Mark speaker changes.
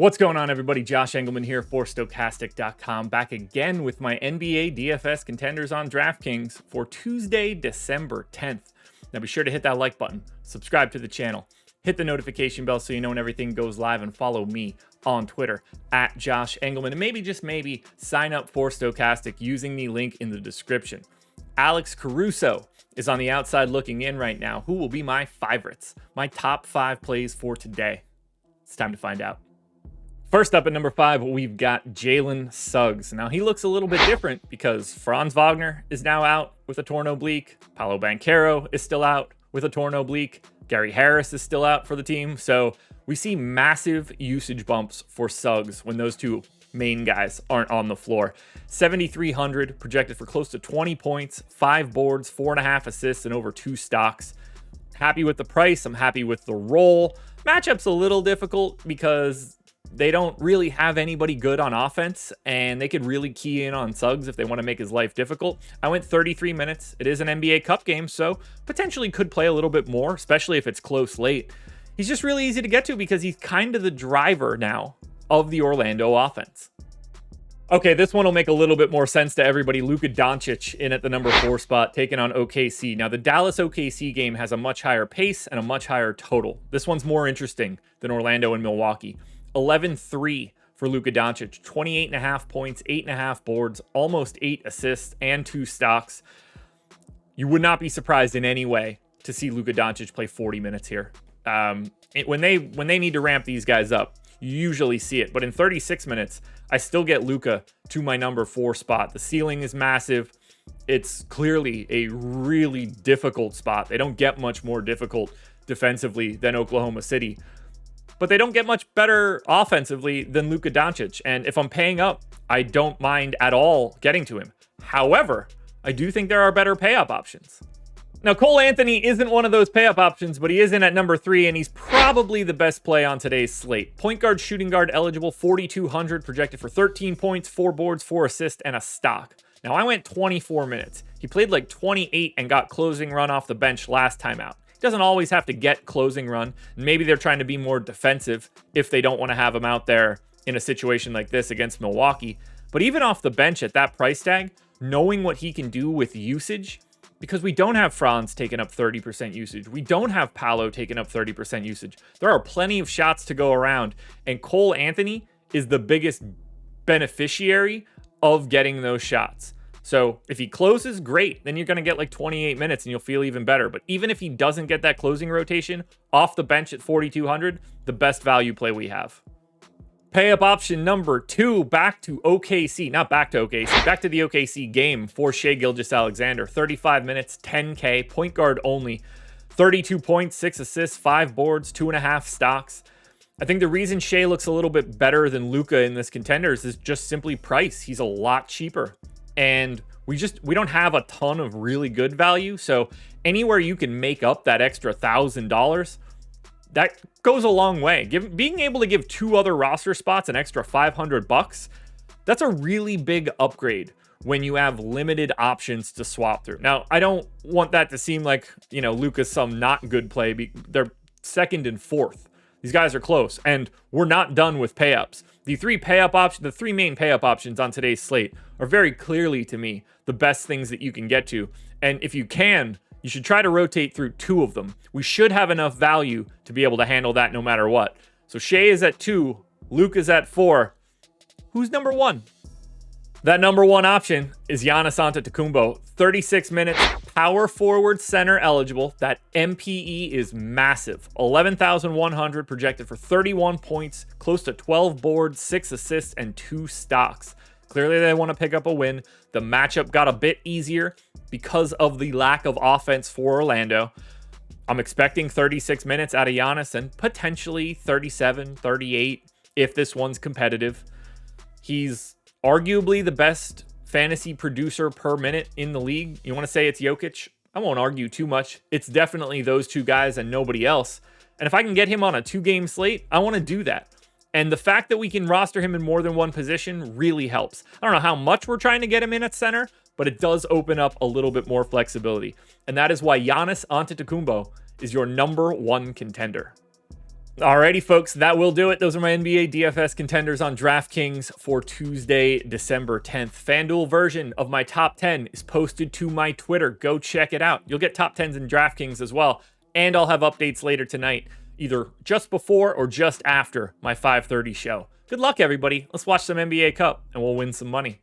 Speaker 1: What's going on, everybody? Josh Engleman here for Stokastic.com, back again with my NBA DFS contenders on DraftKings for Tuesday, December 10th. Now be sure to hit that like button, subscribe to the channel, hit the notification bell so you know when everything goes live, and follow me on Twitter at Josh Engleman. And maybe, just maybe, sign up for Stokastic using the link in the description. Alex Caruso is on the outside looking in right now. Who will be my favorites? My top 5 plays for today. It's time to find out. First up at number 5, we've got Jalen Suggs. Now, he looks a little bit different because Franz Wagner is now out with a torn oblique. Paolo Banchero is still out with a torn oblique. Gary Harris is still out for the team. So we see massive usage bumps for Suggs when those two main guys aren't on the floor. 7,300 projected for close to 20 points, 5 boards, 4.5 assists, and over 2 stocks. Happy with the price. I'm happy with the role. Matchup's a little difficult because they don't really have anybody good on offense, and they could really key in on Suggs if they want to make his life difficult. I went 33 minutes. It is an NBA Cup game, so potentially could play a little bit more, especially if it's close late. He's just really easy to get to because he's kind of the driver now of the Orlando offense. Okay, this one will make a little bit more sense to everybody. Luka Doncic in at the number 4 spot, taking on OKC. Now, the Dallas OKC game has a much higher pace and a much higher total. This one's more interesting than Orlando and Milwaukee. 11-3 for Luka Doncic, 28.5 points, 8.5 boards, almost 8 assists, and 2 stocks. You would not be surprised in any way to see Luka Doncic play 40 minutes here. When they need to ramp these guys up, you usually see it. But in 36 minutes, I still get Luka to my number 4 spot. The ceiling is massive. It's clearly a really difficult spot. They don't get much more difficult defensively than Oklahoma City, but they don't get much better offensively than Luka Doncic. And if I'm paying up, I don't mind at all getting to him. However, I do think there are better pay-up options. Now, Cole Anthony isn't one of those pay-up options, but he is in at number 3, and he's probably the best play on today's slate. Point guard, shooting guard eligible, 4,200, projected for 13 points, 4 boards, 4 assists, and a stock. Now, I went 24 minutes. He played like 28 and got closing run off the bench last time out. Doesn't always have to get closing run. Maybe they're trying to be more defensive if they don't want to have him out there in a situation like this against Milwaukee. But even off the bench at that price tag, knowing what he can do with usage, because we don't have Franz taking up 30% usage. We don't have Paolo taking up 30% usage. There are plenty of shots to go around, and Cole Anthony is the biggest beneficiary of getting those shots. So if he closes, great. Then you're going to get like 28 minutes and you'll feel even better. But even if he doesn't get that closing rotation off the bench at 4,200, the best value play we have. Pay up option number 2, back to OKC. Not back to OKC, back to the OKC game for Shai Gilgeous-Alexander. 35 minutes, 10K, point guard only. 32 points, 6 assists, 5 boards, 2.5 stocks. I think the reason Shai looks a little bit better than Luka in this contenders is just simply price. He's a lot cheaper. And we don't have a ton of really good value. So anywhere you can make up that extra $1,000, that goes a long way. Being able to give 2 other roster spots an extra $500, that's a really big upgrade when you have limited options to swap through. Now, I don't want that to seem like, Luka's some not good play. They're 2nd and 4th. These guys are close, and we're not done with pay-ups. The 3 main pay-up options on today's slate are very clearly, to me, the best things that you can get to. And if you can, you should try to rotate through 2 of them. We should have enough value to be able to handle that no matter what. So Shai is at 2, Luke is at 4. Who's number 1? That number 1 option is Giannis Antetokounmpo. 36 minutes, power forward, center eligible. That MPE is massive. 11,100 projected for 31 points, close to 12 boards, 6 assists, and 2 stocks. Clearly, they want to pick up a win. The matchup got a bit easier because of the lack of offense for Orlando. I'm expecting 36 minutes out of Giannis and potentially 37, 38 if this one's competitive. He's arguably the best fantasy producer per minute in the league. You want to say it's Jokic? I won't argue too much. It's definitely those 2 guys and nobody else. And if I can get him on a 2-game slate, I want to do that. And the fact that we can roster him in more than one position really helps. I don't know how much we're trying to get him in at center, but it does open up a little bit more flexibility. And that is why Giannis Antetokounmpo is your number 1 contender. Alrighty, folks, that will do it. Those are my NBA DFS contenders on DraftKings for Tuesday, December 10th. FanDuel version of my top 10 is posted to my Twitter. Go check it out. You'll get top 10s in DraftKings as well. And I'll have updates later tonight, either just before or just after my 5:30 show. Good luck, everybody. Let's watch some NBA Cup, and we'll win some money.